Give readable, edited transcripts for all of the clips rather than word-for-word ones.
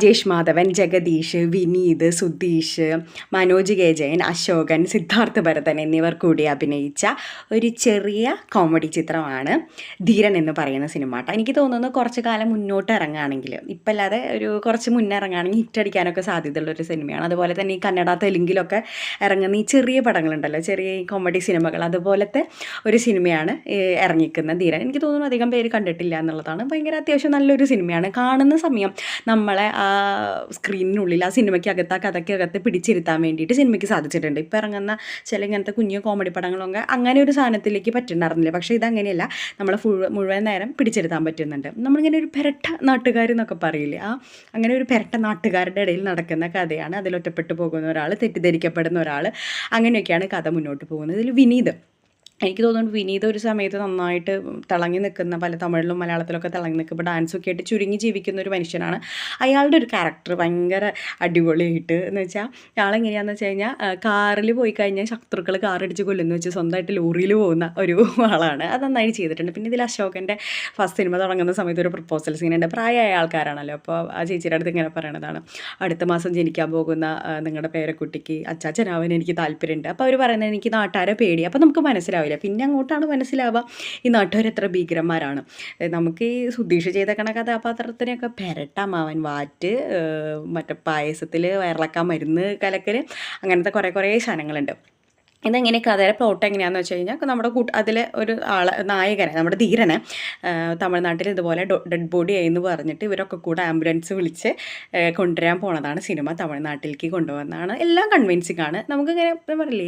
ജേഷ് Madhavan, Jagdish, Vineeth, Sudheesh, Manoj K Jayan, Ashokan, Siddharth Bharathan എന്നിവർ കൂടി അഭിനയിച്ച ഒരു ചെറിയ കോമഡി ചിത്രമാണ് ധീരൻ എന്ന് പറയുന്ന സിനിമ കേട്ടോ. എനിക്ക് തോന്നുന്നു കുറച്ച് കാലം മുന്നോട്ട് ഇറങ്ങുകയാണെങ്കിൽ, ഇപ്പം അല്ലാതെ ഒരു കുറച്ച് മുന്നേ ഇറങ്ങുകയാണെങ്കിൽ ഹിറ്റടിക്കാനൊക്കെ സാധ്യതയുള്ളൊരു സിനിമയാണ്. അതുപോലെ തന്നെ ഈ കന്നഡ, തെലുങ്കിലൊക്കെ ഇറങ്ങുന്ന ഈ ചെറിയ പടങ്ങളുണ്ടല്ലോ, ചെറിയ ഈ കോമഡി സിനിമകൾ, അതുപോലത്തെ ഒരു സിനിമയാണ് ഇറങ്ങിക്കുന്ന ധീരൻ. എനിക്ക് തോന്നുന്നു അധികം പേര് കണ്ടിട്ടില്ല എന്നുള്ളതാണ്. ഭയങ്കര അത്യാവശ്യം നല്ലൊരു സിനിമയാണ്. കാണുന്ന സമയം നമ്മളെ സ്ക്രീനിനുള്ളിൽ ആ സിനിമയ്ക്കകത്ത് ആ കഥയ്ക്കകത്ത് പിടിച്ചിരുത്താൻ വേണ്ടിയിട്ട് സിനിമയ്ക്ക് സാധിച്ചിട്ടുണ്ട്. ഇപ്പോൾ ഇറങ്ങുന്ന ചില ഇങ്ങനത്തെ കുഞ്ഞു കോമഡി പടങ്ങളൊക്കെ അങ്ങനെ ഒരു സാധനത്തിലേക്ക് പറ്റുന്നുണ്ടായിരുന്നില്ല. പക്ഷേ ഇതങ്ങനെയല്ല, നമ്മളെ മുഴുവൻ നേരം പിടിച്ചെടുത്താൻ പറ്റുന്നുണ്ട്. നമ്മളിങ്ങനെ ഒരു പെരട്ട നാട്ടുകാർ എന്നൊക്കെ പറയില്ലേ, അങ്ങനെ ഒരു പെരട്ട നാട്ടുകാരുടെ ഇടയിൽ നടക്കുന്ന കഥയാണ്. അതിലൊറ്റപ്പെട്ടു പോകുന്ന ഒരാൾ, തെറ്റിദ്ധരിക്കപ്പെടുന്ന ഒരാൾ, അങ്ങനെയൊക്കെയാണ് കഥ മുന്നോട്ട് പോകുന്നത്. ഇതിൽ വിനീത്, എനിക്ക് തോന്നുന്നു വിനീത് ഒരു സമയത്ത് നന്നായിട്ട് തിളങ്ങി നിൽക്കുന്ന, പല തമിഴിലും മലയാളത്തിലൊക്കെ തിളങ്ങി നിൽക്കുമ്പോൾ ഡാൻസൊക്കെ ആയിട്ട് ചുരുങ്ങി ജീവിക്കുന്ന ഒരു മനുഷ്യനാണ്. അയാളുടെ ഒരു ക്യാരക്ടർ ഭയങ്കര അടിപൊളിയായിട്ട്, എന്ന് വെച്ചാൽ ആളെങ്ങനെയാണെന്ന് വെച്ച് കഴിഞ്ഞാൽ കാറിൽ പോയി കഴിഞ്ഞാൽ ശത്രുക്കൾ കാറടിച്ച് കൊല്ലുന്നു വെച്ച് സ്വന്തമായിട്ട് ലോറിയിൽ പോകുന്ന ഒരു ആളാണ്. അത് നന്നായി ചെയ്തിട്ടുണ്ട്. പിന്നെ ഇതിൽ അശോകൻ്റെ ഫസ്റ്റ് സിനിമ തുടങ്ങുന്ന സമയത്ത് ഒരു പ്രപ്പോസൽ സീനുണ്ട്. പ്രായമായ ആൾക്കാരാണല്ലോ, അപ്പോൾ ആ ചേച്ചിയുടെ അടുത്ത് ഇങ്ങനെ പറയണതാണ്, അടുത്ത മാസം ജനിക്കാൻ പോകുന്ന നിങ്ങളുടെ പേരക്കുട്ടിക്ക് അച്ചാച്ചനാവാൻ എനിക്ക് താല്പര്യമുണ്ട്. അപ്പോൾ അവർ പറയുന്നത് എനിക്ക് നാട്ടുകാരെ പേടി. അപ്പോൾ നമുക്ക് മനസ്സിലാവും, പിന്നെ അങ്ങോട്ടാണ് മനസ്സിലാവുക ഈ നാട്ടുകാർ എത്ര ഭീകരന്മാരാണ്. നമുക്ക് ഈ സുധീഷ് ചെയ്തേക്കണ കഥാപാത്രത്തിനെയൊക്കെ പെരട്ടമാവൻ, വാറ്റ്, മറ്റേ പായസത്തിൽ വയറിളക്കാൻ മരുന്ന് കലക്കൽ, അങ്ങനത്തെ കുറേ സാധനങ്ങളുണ്ട്. ഇതെങ്ങനെ കഥയുടെ പ്ലോട്ട് എങ്ങനെയാണെന്ന് വെച്ച് കഴിഞ്ഞാൽ, നമ്മുടെ അതിലെ ഒരു നായകനെ, നമ്മുടെ ധീരനെ തമിഴ്നാട്ടിൽ ഇതുപോലെ ഡെഡ് ബോഡി ആയെന്ന് പറഞ്ഞിട്ട് ഇവരൊക്കെ കൂടെ ആംബുലൻസ് വിളിച്ച് കൊണ്ടുവരാൻ പോണതാണ് സിനിമ. തമിഴ്നാട്ടിലേക്ക് കൊണ്ടുവന്നതാണ്. എല്ലാം കൺവിൻസിങ് ആണ്. നമുക്കിങ്ങനെ പറയില്ലേ,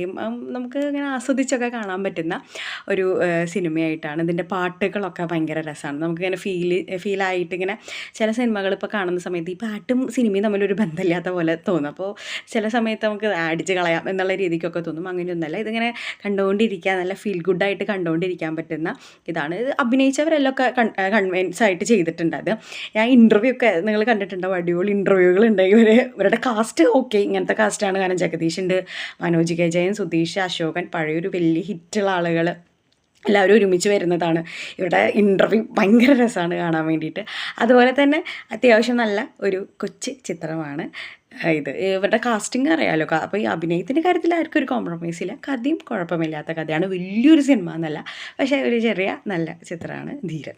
നമുക്ക് ഇങ്ങനെ ആസ്വദിച്ചൊക്കെ കാണാൻ പറ്റുന്ന ഒരു സിനിമയായിട്ടാണ്. ഇതിൻ്റെ പാട്ടുകളൊക്കെ ഭയങ്കര രസമാണ്. നമുക്കിങ്ങനെ ഫീലായിട്ട് ഇങ്ങനെ ചില സിനിമകൾ ഇപ്പോൾ കാണുന്ന സമയത്ത് ഈ പാട്ടും സിനിമയും തമ്മിലൊരു ബന്ധമില്ലാത്ത പോലെ തോന്നും. അപ്പോൾ ചില സമയത്ത് നമുക്ക് അടിച്ച് കളയാം എന്നുള്ള രീതിക്കൊക്കെ തോന്നും. അങ്ങനെയൊന്നല്ല, ഇതിങ്ങനെ കണ്ടുകൊണ്ടിരിക്കാൻ നല്ല ഫീൽ ഗുഡായിട്ട് കണ്ടുകൊണ്ടിരിക്കാൻ പറ്റുന്ന ഇതാണ്. ഇത് അഭിനയിച്ചവരെല്ലാം കൺവിൻസ് ആയിട്ട് ചെയ്തിട്ടുണ്ട്. അത് ഞാൻ ഇൻ്റർവ്യൂ ഒക്കെ നിങ്ങൾ കണ്ടിട്ടുണ്ടാവും, അടിപൊളി ഇൻ്റർവ്യൂകളുണ്ട്. ഇവരുടെ കാസ്റ്റ് ഓക്കെ, ഇങ്ങനത്തെ കാസ്റ്റാണ്. കാരണം ജഗദീഷ് ഉണ്ട്, മനോജ് കെ ജയൻ, സുധീഷ്, അശോകൻ, പഴയൊരു വലിയ ഹിറ്റുള്ള ആളുകൾ എല്ലാവരും ഒരുമിച്ച് വരുന്നതാണ്. ഇവരുടെ ഇൻ്റർവ്യൂ ഭയങ്കര രസമാണ് കാണാൻ വേണ്ടിയിട്ട്. അതുപോലെ തന്നെ അത്യാവശ്യം നല്ല ഒരു കൊച്ചു ചിത്രമാണ് ഇത്. ഇവരുടെ കാസ്റ്റിംഗ് അറിയാമല്ലോ. അപ്പോൾ ഈ അഭിനയത്തിൻ്റെ കാര്യത്തിൽ ആർക്കും ഒരു കോംപ്രമൈസ് ഇല്ല. കഥയും കുഴപ്പമില്ലാത്ത കഥയാണ്. വലിയൊരു സിനിമ എന്നല്ല, പക്ഷേ ഒരു ചെറിയ നല്ല ചിത്രമാണ് ധീരൻ.